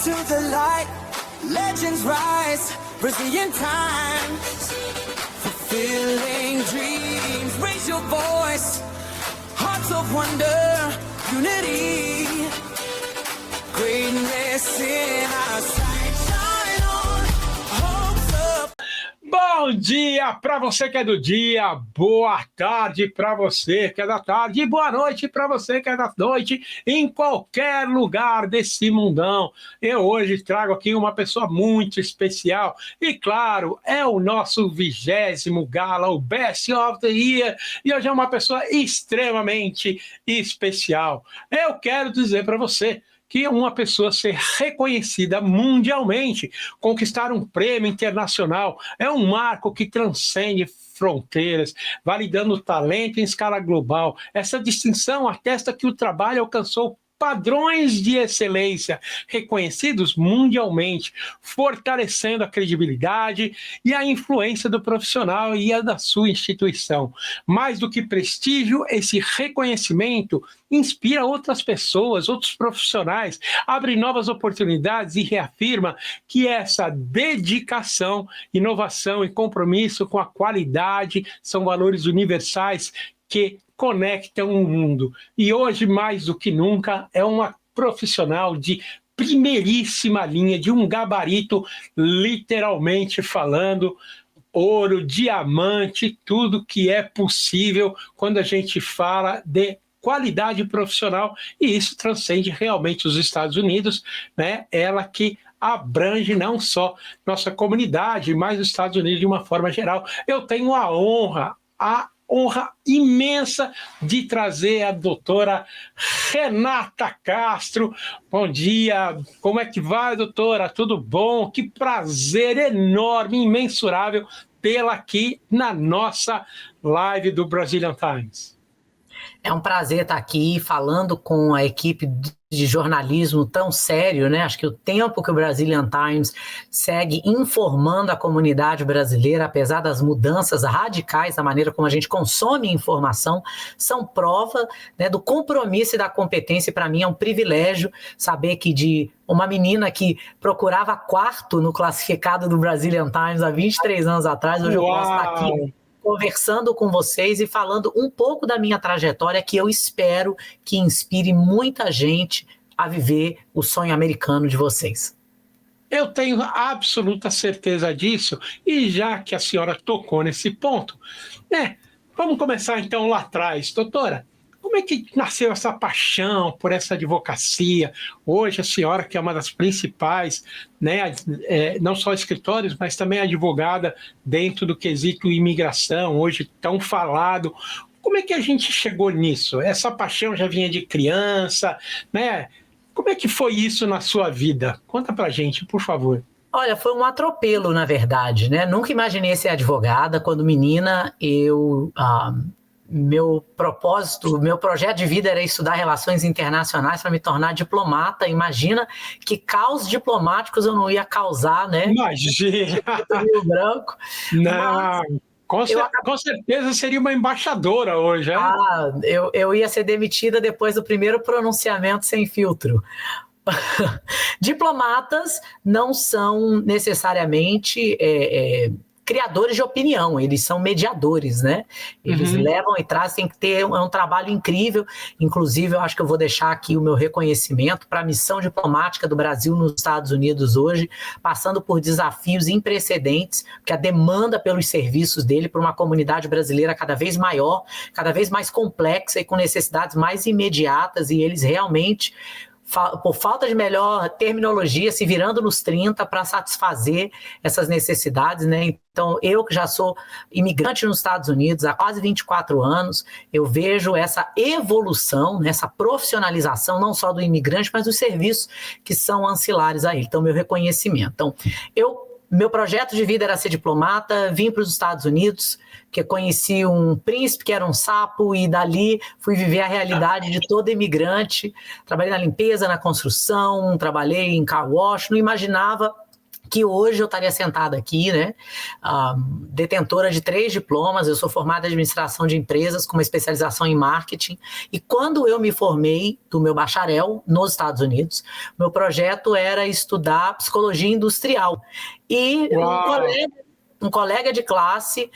into the light, legends rise, Brazilian times, fulfilling dreams, raise your voice, hearts of wonder, unity, greatness in our sight, shine on, hopes up. Bom dia para você que é do dia, boa tarde para você que é da tarde e boa noite para você que é da noite em qualquer lugar desse mundão. Eu hoje trago aqui uma pessoa muito especial e, claro, é o nosso 20º Gala, o Best of the Year, e hoje é uma pessoa extremamente especial. Eu quero dizer para você que uma pessoa ser reconhecida mundialmente, conquistar um prêmio internacional, é um marco que transcende fronteiras, validando o talento em escala global. Essa distinção atesta que o trabalho alcançou padrões de excelência reconhecidos mundialmente, fortalecendo a credibilidade e a influência do profissional e a da sua instituição. Mais do que prestígio, esse reconhecimento inspira outras pessoas, outros profissionais, abre novas oportunidades e reafirma que essa dedicação, inovação e compromisso com a qualidade são valores universais que conectam o mundo. E hoje, mais do que nunca, é uma profissional de primeiríssima linha, de um gabarito, literalmente falando, ouro, diamante, tudo que é possível quando a gente fala de qualidade profissional, e isso transcende realmente os Estados Unidos, né? Ela que abrange não só nossa comunidade, mas os Estados Unidos de uma forma geral. Eu tenho a honra imensa de trazer a doutora Renata Castro. Bom dia, como é que vai, doutora? Tudo bom? Que prazer enorme, imensurável tê-la aqui na nossa live do Brazilian Times. É um prazer estar aqui falando com a equipe de jornalismo tão sério, né? Acho que o tempo que o Brazilian Times segue informando a comunidade brasileira, apesar das mudanças radicais na maneira como a gente consome informação, são prova, né, do compromisso e da competência. Para mim é um privilégio saber que de uma menina que procurava quarto no classificado do Brazilian Times há 23 anos atrás, hoje eu posso estar aqui conversando com vocês e falando um pouco da minha trajetória, que eu espero que inspire muita gente a viver o sonho americano de vocês. Eu tenho absoluta certeza disso, e já que a senhora tocou nesse ponto, né, vamos começar então lá atrás. Doutora, como é que nasceu essa paixão por essa advocacia? Hoje a senhora, que é uma das principais, né, não só escritórios, mas também advogada dentro do quesito imigração, hoje tão falado. Como é que a gente chegou nisso? Essa paixão já vinha de criança, né? Como é que foi isso na sua vida? Conta pra gente, por favor. Olha, foi um atropelo, na verdade, né? Nunca imaginei ser advogada. Quando menina, meu propósito, meu projeto de vida era estudar relações internacionais para me tornar diplomata. Imagina que caos diplomáticos eu não ia causar, né? Imagina! Rio Branco. Não, com certeza seria uma embaixadora hoje, né? Eu ia ser demitida depois do primeiro pronunciamento sem filtro. Diplomatas não são necessariamente criadores de opinião, eles são mediadores, né? Eles levam e trazem, tem que ter um trabalho incrível. Inclusive, eu acho que eu vou deixar aqui o meu reconhecimento para a missão diplomática do Brasil nos Estados Unidos hoje, passando por desafios sem precedentes, porque a demanda pelos serviços dele para uma comunidade brasileira cada vez maior, cada vez mais complexa e com necessidades mais imediatas, e eles realmente, por falta de melhor terminologia, se virando nos 30 para satisfazer essas necessidades, né? Então, eu que já sou imigrante nos Estados Unidos há quase 24 anos, eu vejo essa evolução, essa profissionalização, não só do imigrante, mas dos serviços que são ancilares a ele. Então, meu reconhecimento. Então, meu projeto de vida era ser diplomata, vim para os Estados Unidos, que conheci um príncipe que era um sapo, e dali fui viver a realidade de todo imigrante. Trabalhei na limpeza, na construção, trabalhei em car wash, não imaginava que hoje eu estaria sentada aqui, né, detentora de 3 diplomas. Eu sou formada em administração de empresas com uma especialização em marketing, e quando eu me formei do meu bacharel nos Estados Unidos, meu projeto era estudar psicologia industrial, e um colega de classe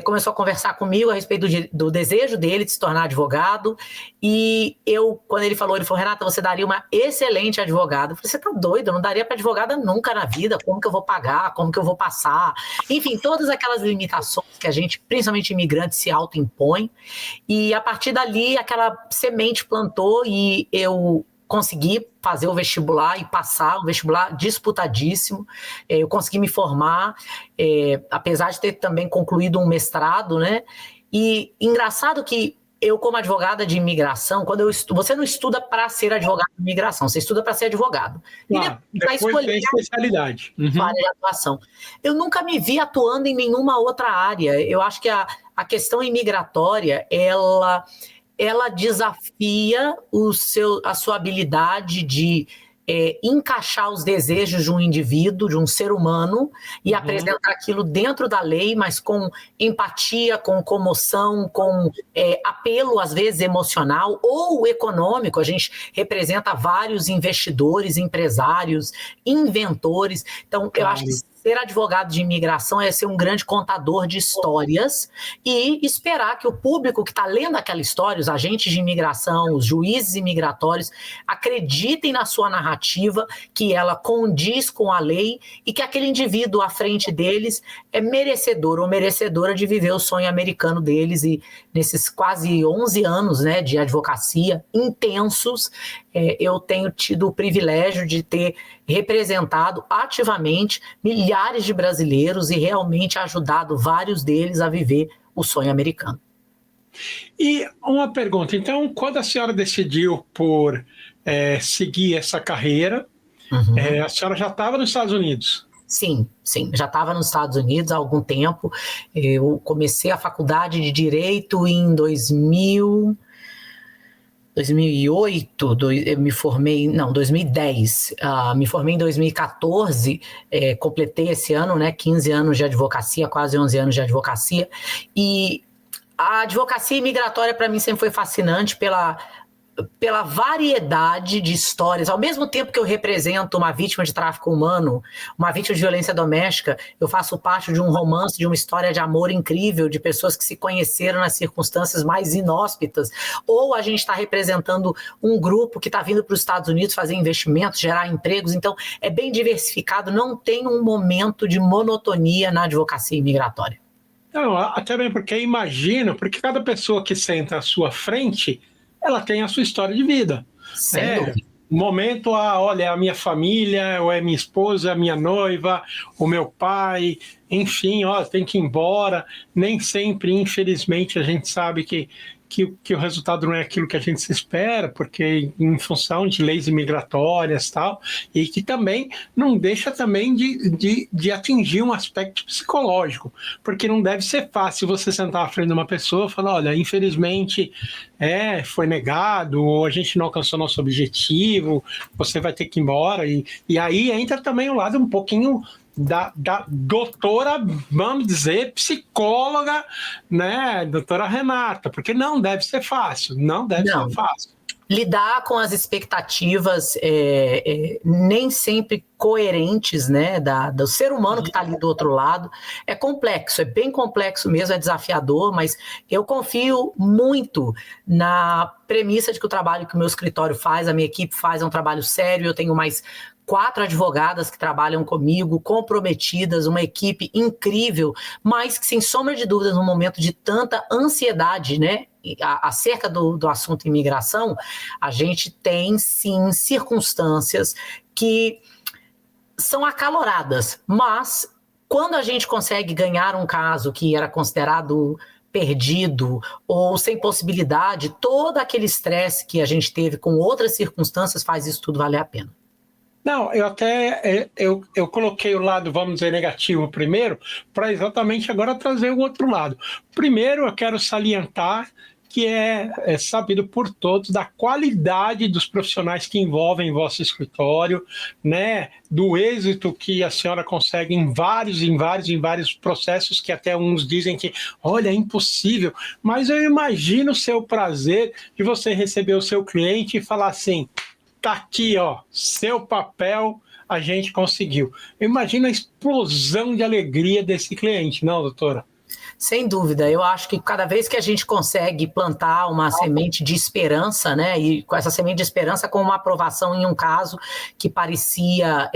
começou a conversar comigo a respeito do desejo dele de se tornar advogado, e quando ele falou, Renata, você daria uma excelente advogada. Eu falei, você tá doido? Eu não daria para advogada nunca na vida. Como que eu vou pagar? Como que eu vou passar? Enfim, todas aquelas limitações que a gente, principalmente imigrante, se autoimpõe. E a partir dali, aquela semente plantou, e eu consegui fazer o vestibular e passar o vestibular disputadíssimo. Eu consegui me formar, apesar de ter também concluído um mestrado, né? E engraçado que eu, como advogada de imigração, você não estuda para ser advogado de imigração, você estuda para ser advogado. E depois escolher a especialidade. Área de atuação. Eu nunca me vi atuando em nenhuma outra área. Eu acho que a questão imigratória, ela desafia a sua habilidade de encaixar os desejos de um indivíduo, de um ser humano, e apresentar aquilo dentro da lei, mas com empatia, com comoção, com apelo, às vezes, emocional ou econômico. A gente representa vários investidores, empresários, inventores. Então, eu acho que ser advogado de imigração é ser um grande contador de histórias e esperar que o público que está lendo aquela história, os agentes de imigração, os juízes imigratórios, acreditem na sua narrativa, que ela condiz com a lei e que aquele indivíduo à frente deles é merecedor ou merecedora de viver o sonho americano deles. E nesses quase 11 anos, né, de advocacia intensos, eu tenho tido o privilégio de ter representado ativamente milhares de brasileiros e realmente ajudado vários deles a viver o sonho americano. E uma pergunta, então, quando a senhora decidiu por seguir essa carreira, a senhora já estava nos Estados Unidos? Sim, já estava nos Estados Unidos há algum tempo. Eu comecei a faculdade de Direito em 2008, eu me formei, 2010, me formei em 2014, completei esse ano, né, 15 anos de advocacia, quase 11 anos de advocacia, e a advocacia imigratória para mim sempre foi fascinante pela variedade de histórias. Ao mesmo tempo que eu represento uma vítima de tráfico humano, uma vítima de violência doméstica, eu faço parte de um romance, de uma história de amor incrível, de pessoas que se conheceram nas circunstâncias mais inóspitas, ou a gente está representando um grupo que está vindo para os Estados Unidos fazer investimentos, gerar empregos. Então, é bem diversificado, não tem um momento de monotonia na advocacia imigratória. Não, até bem porque imagino, porque cada pessoa que senta à sua frente, ela tem a sua história de vida. Sem dúvida. Momento, olha, é a minha família, ou é minha esposa, a minha noiva, o meu pai, enfim, tem que ir embora. Nem sempre, infelizmente, a gente sabe que o resultado não é aquilo que a gente se espera, porque em função de leis imigratórias e tal, e que também não deixa também de atingir um aspecto psicológico, porque não deve ser fácil você sentar à frente de uma pessoa e falar, olha, infelizmente foi negado, ou a gente não alcançou nosso objetivo, você vai ter que ir embora, e aí entra também o lado um pouquinho da doutora, vamos dizer, psicóloga, né, doutora Renata, porque não deve ser fácil, ser fácil. Lidar com as expectativas nem sempre coerentes, né, do ser humano que está ali do outro lado, é complexo, é bem complexo mesmo, é desafiador, mas eu confio muito na premissa de que o trabalho que o meu escritório faz, a minha equipe faz, é um trabalho sério. Eu tenho mais 4 advogadas que trabalham comigo, comprometidas, uma equipe incrível, mas que, sem sombra de dúvidas, num momento de tanta ansiedade, né, acerca do assunto imigração, a gente tem, sim, circunstâncias que são acaloradas, mas quando a gente consegue ganhar um caso que era considerado perdido ou sem possibilidade, todo aquele estresse que a gente teve com outras circunstâncias faz isso tudo valer a pena. Não, eu coloquei o lado, vamos dizer, negativo primeiro, para exatamente agora trazer o outro lado. Primeiro, eu quero salientar que é sabido por todos da qualidade dos profissionais que envolvem vosso escritório, né? Do êxito que a senhora consegue em vários processos, que até uns dizem que, olha, é impossível, mas eu imagino o seu prazer de você receber o seu cliente e falar assim, tá aqui, ó, seu papel, a gente conseguiu. Imagina a explosão de alegria desse cliente, não, doutora? Sem dúvida, eu acho que cada vez que a gente consegue plantar uma semente de esperança, né, e com essa semente de esperança com uma aprovação em um caso que parecia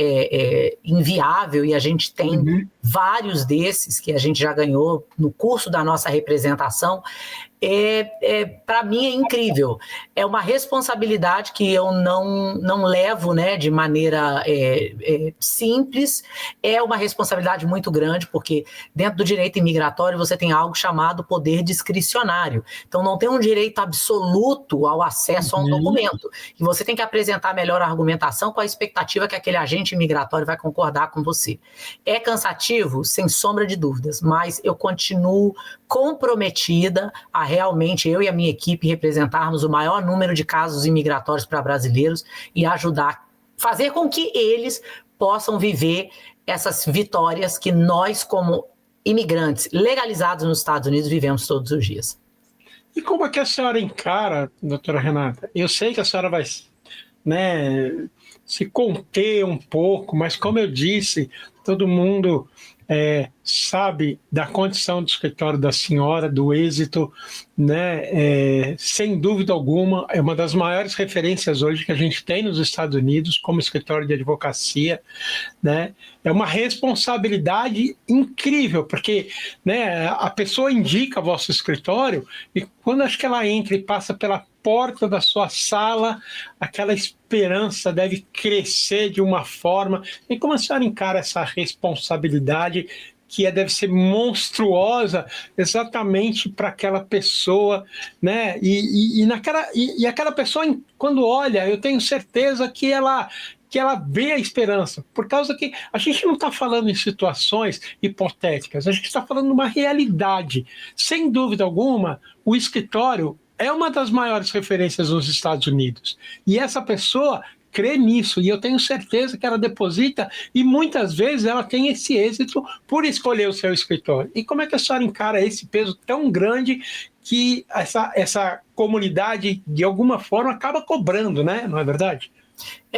inviável, e a gente tem vários desses que a gente já ganhou no curso da nossa representação, para mim é incrível. É uma responsabilidade que eu não levo, né, de maneira simples, é uma responsabilidade muito grande, porque dentro do direito imigratório você tem algo chamado poder discricionário. Então não tem um direito absoluto ao acesso a um documento. E você tem que apresentar a melhor argumentação com a expectativa que aquele agente imigratório vai concordar com você. É cansativo, sem sombra de dúvidas, mas eu continuo comprometida a realmente eu e a minha equipe representarmos o maior número de casos imigratórios para brasileiros e ajudar, fazer com que eles possam viver essas vitórias que nós, como imigrantes legalizados nos Estados Unidos, vivemos todos os dias. E como é que a senhora encara, doutora Renata? Eu sei que a senhora vai, né, se conter um pouco, mas como eu disse, todo mundo sabe da condição do escritório da senhora, do êxito, né? Sem dúvida alguma, é uma das maiores referências hoje que a gente tem nos Estados Unidos como escritório de advocacia, né? É uma responsabilidade incrível, porque, né, a pessoa indica vosso escritório e quando acho que ela entra e passa pela porta da sua sala, aquela esperança deve crescer de uma forma. E como a senhora encara essa responsabilidade que deve ser monstruosa exatamente para aquela pessoa, né? E aquela pessoa, quando olha, eu tenho certeza que ela vê a esperança, por causa que a gente não está falando em situações hipotéticas, a gente está falando de uma realidade. Sem dúvida alguma, o escritório é uma das maiores referências nos Estados Unidos. E essa pessoa crê nisso, e eu tenho certeza que ela deposita, e muitas vezes ela tem esse êxito por escolher o seu escritório. E como é que a senhora encara esse peso tão grande que essa comunidade, de alguma forma, acaba cobrando, né? Não é verdade?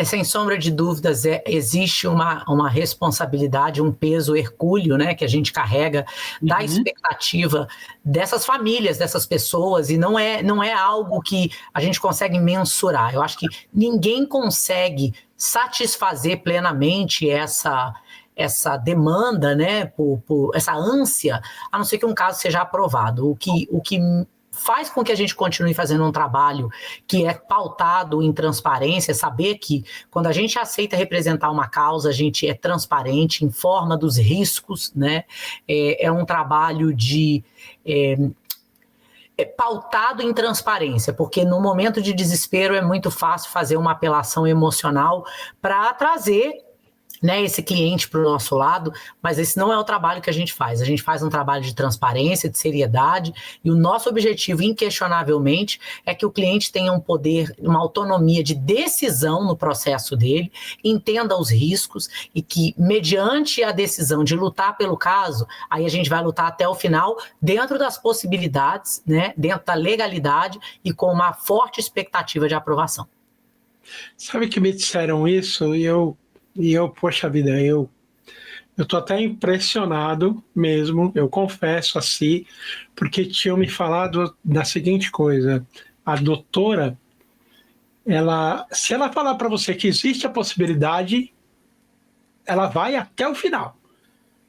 Sem sombra de dúvidas, existe uma responsabilidade, um peso hercúleo, né, que a gente carrega da expectativa dessas famílias, dessas pessoas, e não é algo que a gente consegue mensurar. Eu acho que ninguém consegue satisfazer plenamente essa demanda, né, por essa ânsia, a não ser que um caso seja aprovado. O que faz com que a gente continue fazendo um trabalho que é pautado em transparência, saber que quando a gente aceita representar uma causa, a gente é transparente, informa dos riscos, né? É um trabalho pautado em transparência, porque no momento de desespero é muito fácil fazer uma apelação emocional para trazer, né, esse cliente para o nosso lado, mas esse não é o trabalho que a gente faz. A gente faz um trabalho de transparência, de seriedade, e o nosso objetivo, inquestionavelmente, é que o cliente tenha um poder, uma autonomia de decisão no processo dele, entenda os riscos e que, mediante a decisão de lutar pelo caso, aí a gente vai lutar até o final, dentro das possibilidades, né, dentro da legalidade e com uma forte expectativa de aprovação. Sabe que me disseram isso e eu, poxa vida, eu estou até impressionado mesmo, eu confesso assim, porque tinham me falado da seguinte coisa: a doutora, se ela falar para você que existe a possibilidade, ela vai até o final.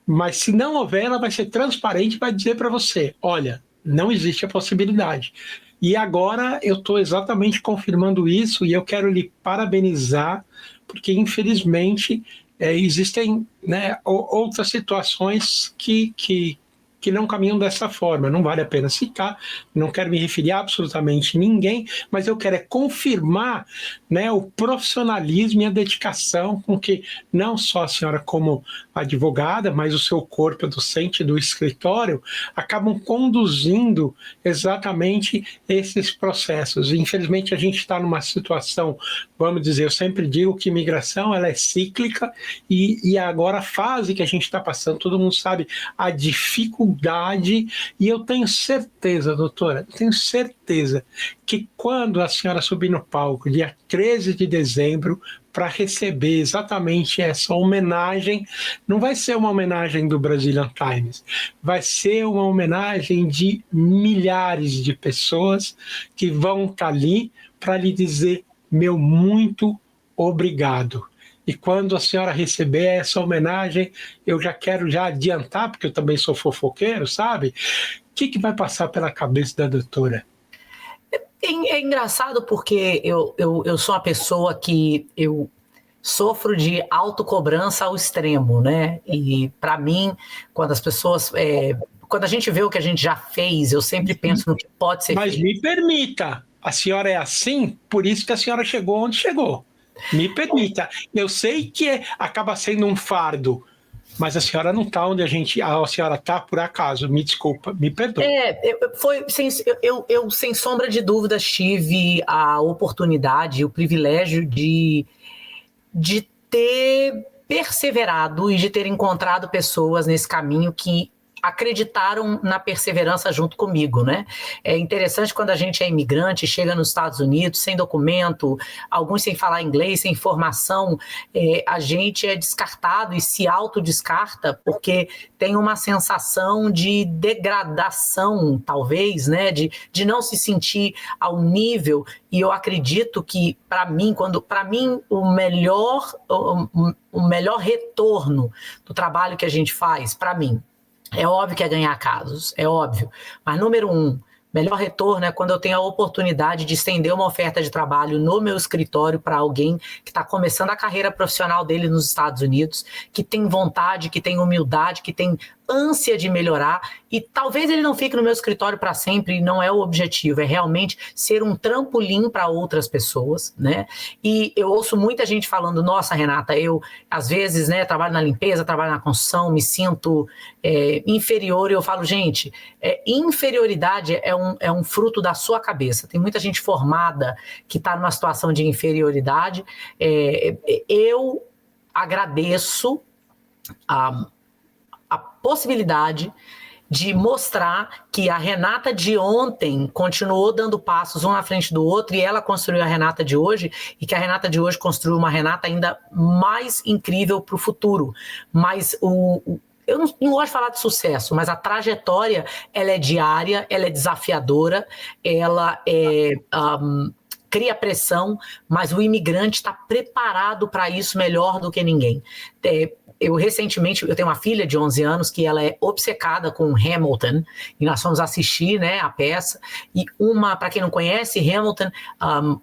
Mas se não houver, ela vai ser transparente e vai dizer para você, olha, não existe a possibilidade. E agora eu estou exatamente confirmando isso e eu quero lhe parabenizar, porque infelizmente existem, né, outras situações que que não caminham dessa forma. Não vale a pena citar, não quero me referir a absolutamente ninguém, mas eu quero confirmar, né, o profissionalismo e a dedicação com que não só a senhora como advogada, mas o seu corpo docente do escritório acabam conduzindo exatamente esses processos. Infelizmente, a gente está numa situação, vamos dizer, eu sempre digo que imigração ela é cíclica e agora a fase que a gente está passando, todo mundo sabe a dificuldade, e eu tenho certeza, doutora, tenho certeza que quando a senhora subir no palco, dia 13 de dezembro, para receber exatamente essa homenagem, não vai ser uma homenagem do Brazilian Times, vai ser uma homenagem de milhares de pessoas que vão estar ali para lhe dizer meu muito obrigado. E quando a senhora receber essa homenagem, eu já quero adiantar, porque eu também sou fofoqueiro, sabe? O que vai passar pela cabeça da doutora? É engraçado porque eu sou uma pessoa que eu sofro de autocobrança ao extremo, né? E para mim, quando as pessoas... quando a gente vê o que a gente já fez, eu sempre penso no que pode ser feito. Mas me permita, a senhora é assim, por isso que a senhora chegou onde chegou. Me permita. Eu sei que acaba sendo um fardo, mas a senhora não está onde a senhora está por acaso. Me desculpa, me perdoe. Eu sem sombra de dúvidas tive a oportunidade, o privilégio de ter perseverado e de ter encontrado pessoas nesse caminho que acreditaram na perseverança junto comigo, né? É interessante quando a gente é imigrante, chega nos Estados Unidos sem documento, alguns sem falar inglês, sem formação, a gente é descartado e se autodescarta porque tem uma sensação de degradação, talvez, né? De não se sentir ao nível. E eu acredito que, para mim, o melhor retorno do trabalho que a gente faz, para mim, é óbvio que é ganhar casos, é óbvio. Mas, número 1, melhor retorno é quando eu tenho a oportunidade de estender uma oferta de trabalho no meu escritório para alguém que está começando a carreira profissional dele nos Estados Unidos, que tem vontade, que tem humildade, que tem ânsia de melhorar, e talvez ele não fique no meu escritório para sempre, não é o objetivo, é realmente ser um trampolim para outras pessoas, né? E eu ouço muita gente falando, nossa, Renata, eu às vezes, né, trabalho na limpeza, trabalho na construção, me sinto inferior, e eu falo, gente, inferioridade é um fruto da sua cabeça. Tem muita gente formada que está numa situação de inferioridade. Eu agradeço a possibilidade de mostrar que a Renata de ontem continuou dando passos um na frente do outro e ela construiu a Renata de hoje, e que a Renata de hoje construiu uma Renata ainda mais incrível para o futuro. Mas eu não gosto de falar de sucesso, mas a trajetória ela é diária, ela é desafiadora, ela cria pressão, mas o imigrante está preparado para isso melhor do que ninguém. Eu recentemente, eu tenho uma filha de 11 anos que ela é obcecada com Hamilton, e nós fomos assistir, né, a peça, e para quem não conhece, Hamilton,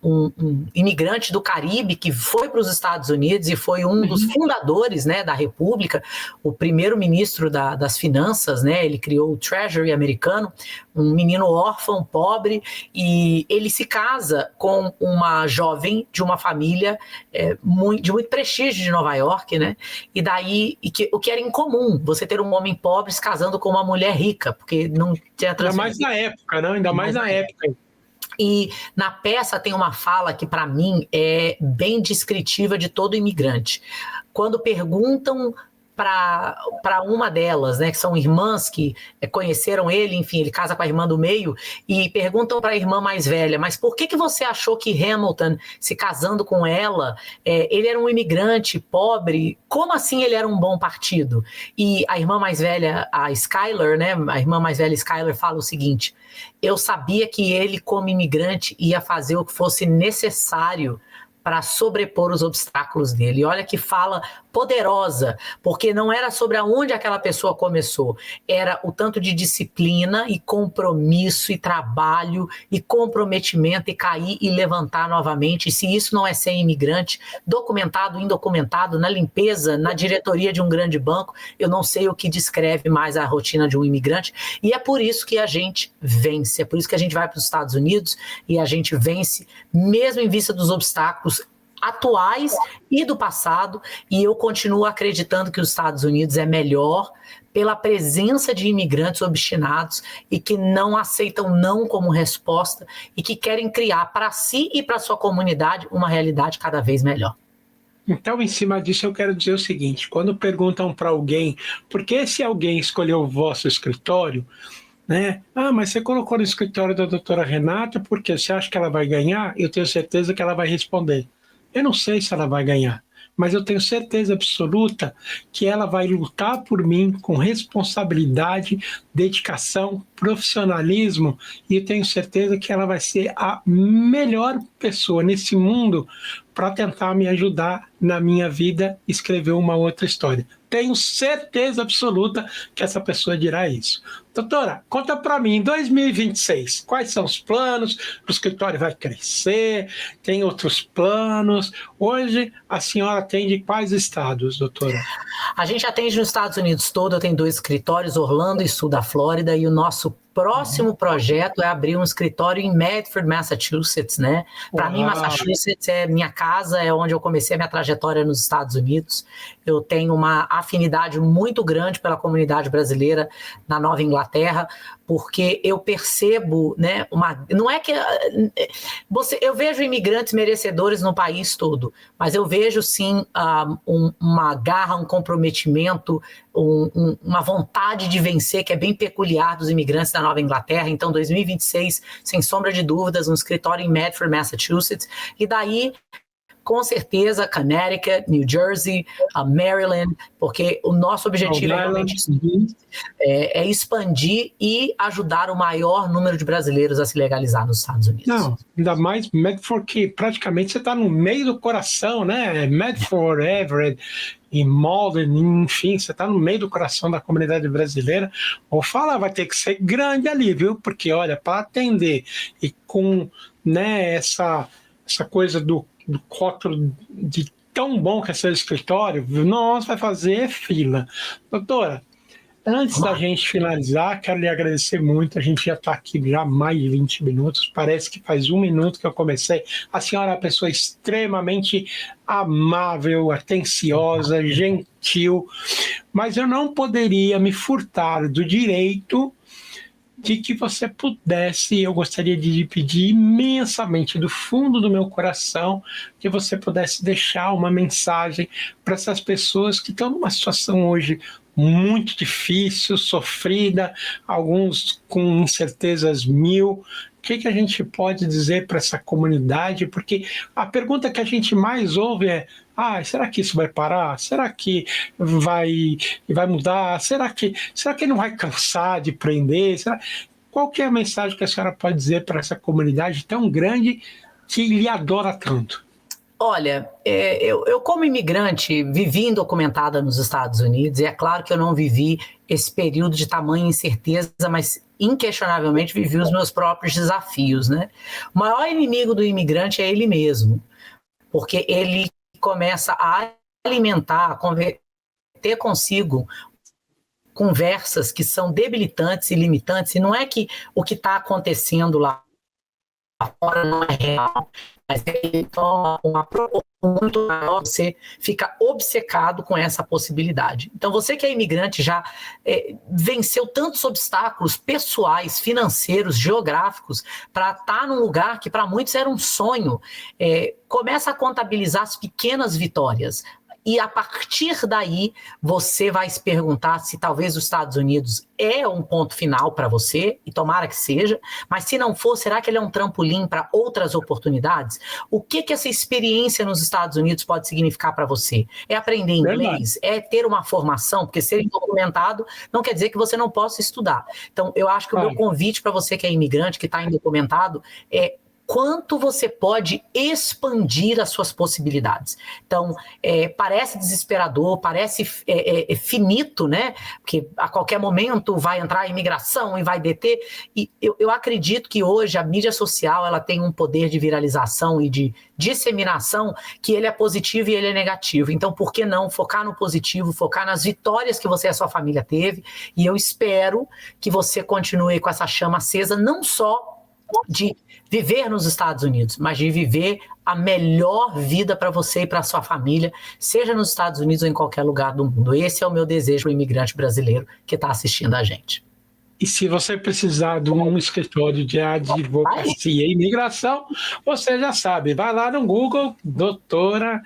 um imigrante do Caribe que foi para os Estados Unidos e foi um dos fundadores, né, da República, o primeiro-ministro das finanças, né, ele criou o Treasury americano, um menino órfão, pobre, e ele se casa com uma jovem de uma família de muito prestígio de Nova York, né, e daí o que era incomum, você ter um homem pobre se casando com uma mulher rica, porque não tinha Ainda mais na época, não? Ainda mais na época. E na peça tem uma fala que, para mim, é bem descritiva de todo imigrante. Quando perguntam para uma delas, né, que são irmãs que conheceram ele, enfim, ele casa com a irmã do meio, e perguntam para a irmã mais velha, mas por que você achou que Hamilton, se casando com ela, ele era um imigrante pobre, como assim ele era um bom partido? E a irmã mais velha, a Skyler, né, a irmã mais velha Skyler fala o seguinte, eu sabia que ele, como imigrante, ia fazer o que fosse necessário para sobrepor os obstáculos dele. E olha que fala poderosa, porque não era sobre aonde aquela pessoa começou, era o tanto de disciplina e compromisso e trabalho e comprometimento e cair e levantar novamente. E se isso não é ser imigrante, documentado, indocumentado, na limpeza, na diretoria de um grande banco, eu não sei o que descreve mais a rotina de um imigrante. E é por isso que a gente vence, é por isso que a gente vai para os Estados Unidos e a gente vence, mesmo em vista dos obstáculos atuais e do passado, e eu continuo acreditando que os Estados Unidos é melhor pela presença de imigrantes obstinados e que não aceitam não como resposta e que querem criar para si e para sua comunidade uma realidade cada vez melhor. Então, em cima disso, eu quero dizer o seguinte: quando perguntam para alguém por que esse alguém escolheu o vosso escritório, né? Ah, mas você colocou no escritório da doutora Renata porque você acha que ela vai ganhar? Eu tenho certeza que ela vai responder: eu não sei se ela vai ganhar, mas eu tenho certeza absoluta que ela vai lutar por mim com responsabilidade, dedicação, profissionalismo, e eu tenho certeza que ela vai ser a melhor pessoa nesse mundo para tentar me ajudar na minha vida e escrever uma outra história. Tenho certeza absoluta que essa pessoa dirá isso. Doutora, conta para mim, em 2026, quais são os planos? O escritório vai crescer? Tem outros planos? Hoje, a senhora atende quais estados, doutora? A gente atende nos Estados Unidos todo, eu tenho 2 escritórios, Orlando e sul da Flórida, e o nosso próximo projeto é abrir um escritório em Medford, Massachusetts, né? Para mim, Massachusetts é minha casa, é onde eu comecei a minha trajetória nos Estados Unidos. Eu tenho uma afinidade muito grande pela comunidade brasileira na Nova Inglaterra, porque eu percebo, né, não é que eu vejo imigrantes merecedores no país todo, mas eu vejo sim uma garra, um comprometimento, uma vontade de vencer que é bem peculiar dos imigrantes da Nova Inglaterra. Então, 2026, sem sombra de dúvidas, um escritório em Medford, Massachusetts, e daí com certeza Connecticut, New Jersey, Maryland, porque o nosso objetivo é expandir e ajudar o maior número de brasileiros a se legalizar nos Estados Unidos. Não, ainda mais Medford, que praticamente você está no meio do coração, né? Medford, Everett e Malden, enfim, você está no meio do coração da comunidade brasileira. Vou falar, vai ter que ser grande ali, viu? Porque, olha, para atender e com, né, essa coisa do rótulo de tão bom que é seu escritório, nós vai fazer fila. Doutora, antes da gente finalizar, quero lhe agradecer muito. A gente já está aqui já há mais de 20 minutos, parece que faz 1 minuto que eu comecei. A senhora é uma pessoa extremamente amável, atenciosa, gentil, mas eu não poderia me furtar do direito de que você pudesse, eu gostaria de lhe pedir imensamente, do fundo do meu coração, que você pudesse deixar uma mensagem para essas pessoas que estão numa situação hoje muito difícil, sofrida, alguns com incertezas mil. O que a gente pode dizer para essa comunidade? Porque a pergunta que a gente mais ouve é: será que isso vai parar? Será que vai mudar? Será que não vai cansar de prender? Qual que é a mensagem que a senhora pode dizer para essa comunidade tão grande que lhe adora tanto? Olha, eu como imigrante vivi indocumentada nos Estados Unidos, e é claro que eu não vivi esse período de tamanha incerteza, mas inquestionavelmente vivi os meus próprios desafios, né? O maior inimigo do imigrante é ele mesmo, porque ele começa a alimentar, a ter consigo conversas que são debilitantes e limitantes, e não é que o que está acontecendo lá fora não é real, mas ele toma uma proporção muito maior, você fica obcecado com essa possibilidade. Então, você que é imigrante já venceu tantos obstáculos pessoais, financeiros, geográficos, para estar num lugar que para muitos era um sonho. Começa a contabilizar as pequenas vitórias. E a partir daí, você vai se perguntar se talvez os Estados Unidos é um ponto final para você, e tomara que seja, mas se não for, será que ele é um trampolim para outras oportunidades? O que essa experiência nos Estados Unidos pode significar para você? É aprender inglês? É ter uma formação? Porque ser indocumentado não quer dizer que você não possa estudar. Então, eu acho que o meu convite para você que é imigrante, que está indocumentado, é quanto você pode expandir as suas possibilidades. Então, parece desesperador, parece finito, né? Porque a qualquer momento vai entrar a imigração e vai deter. E eu acredito que hoje a mídia social ela tem um poder de viralização e de disseminação que ele é positivo e ele é negativo. Então, por que não focar no positivo, focar nas vitórias que você e a sua família teve? E eu espero que você continue com essa chama acesa, não só de viver nos Estados Unidos, mas de viver a melhor vida para você e para sua família, seja nos Estados Unidos ou em qualquer lugar do mundo. Esse é o meu desejo, o imigrante brasileiro que está assistindo a gente. E se você precisar de um escritório de advocacia e imigração, você já sabe, vai lá no Google, doutora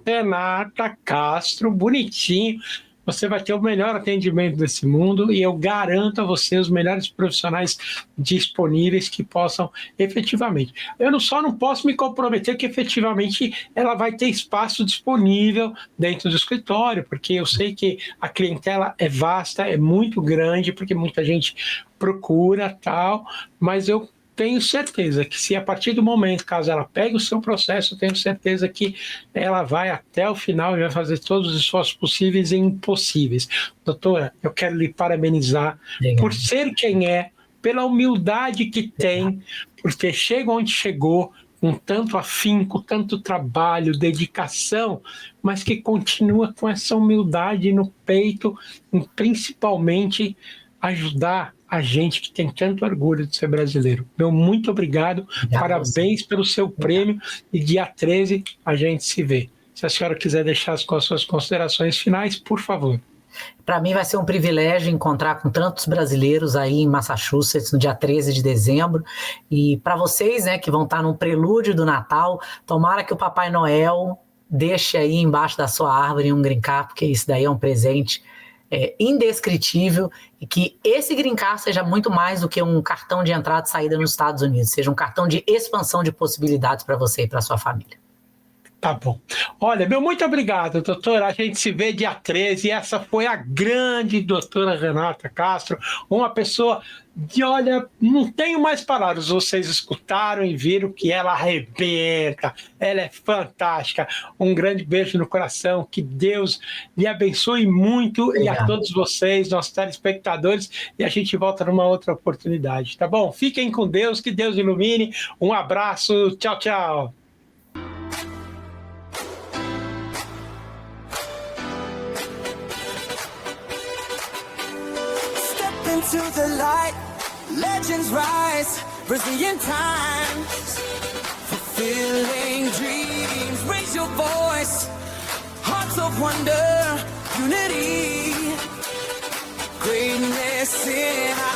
Renata Castro, bonitinho, você vai ter o melhor atendimento desse mundo e eu garanto a você os melhores profissionais disponíveis que possam efetivamente. Eu só não posso me comprometer que efetivamente ela vai ter espaço disponível dentro do escritório, porque eu sei que a clientela é vasta, é muito grande, porque muita gente procura tal, mas eu tenho certeza que se a partir do momento, caso ela pegue o seu processo, eu tenho certeza que ela vai até o final e vai fazer todos os esforços possíveis e impossíveis. Doutora, eu quero lhe parabenizar por ser quem é, pela humildade que tem, por ter chegado onde chegou, com tanto afinco, tanto trabalho, dedicação, mas que continua com essa humildade no peito, e principalmente ajudar a gente que tem tanto orgulho de ser brasileiro. Meu muito obrigado, parabéns pelo seu prêmio e dia 13 a gente se vê. Se a senhora quiser deixar as suas considerações finais, por favor. Para mim vai ser um privilégio encontrar com tantos brasileiros aí em Massachusetts no dia 13 de dezembro. E para vocês, né, que vão estar no prelúdio do Natal, tomara que o Papai Noel deixe aí embaixo da sua árvore um green card, porque isso daí é um presente indescritível, e que esse green card seja muito mais do que um cartão de entrada e saída nos Estados Unidos, seja um cartão de expansão de possibilidades para você e para sua família. Tá bom. Olha, meu muito obrigado, doutora. A gente se vê dia 13. E essa foi a grande doutora Renata Castro, uma pessoa de, olha, não tenho mais palavras. Vocês escutaram e viram que ela arrebenta. Ela é fantástica. Um grande beijo no coração. Que Deus lhe abençoe muito. Obrigado. E a todos vocês, nossos telespectadores. E a gente volta numa outra oportunidade, tá bom? Fiquem com Deus, que Deus ilumine. Um abraço. Tchau, tchau. To the light, legends rise, Brazilian times, fulfilling dreams. Raise your voice, hearts of wonder, unity, greatness in our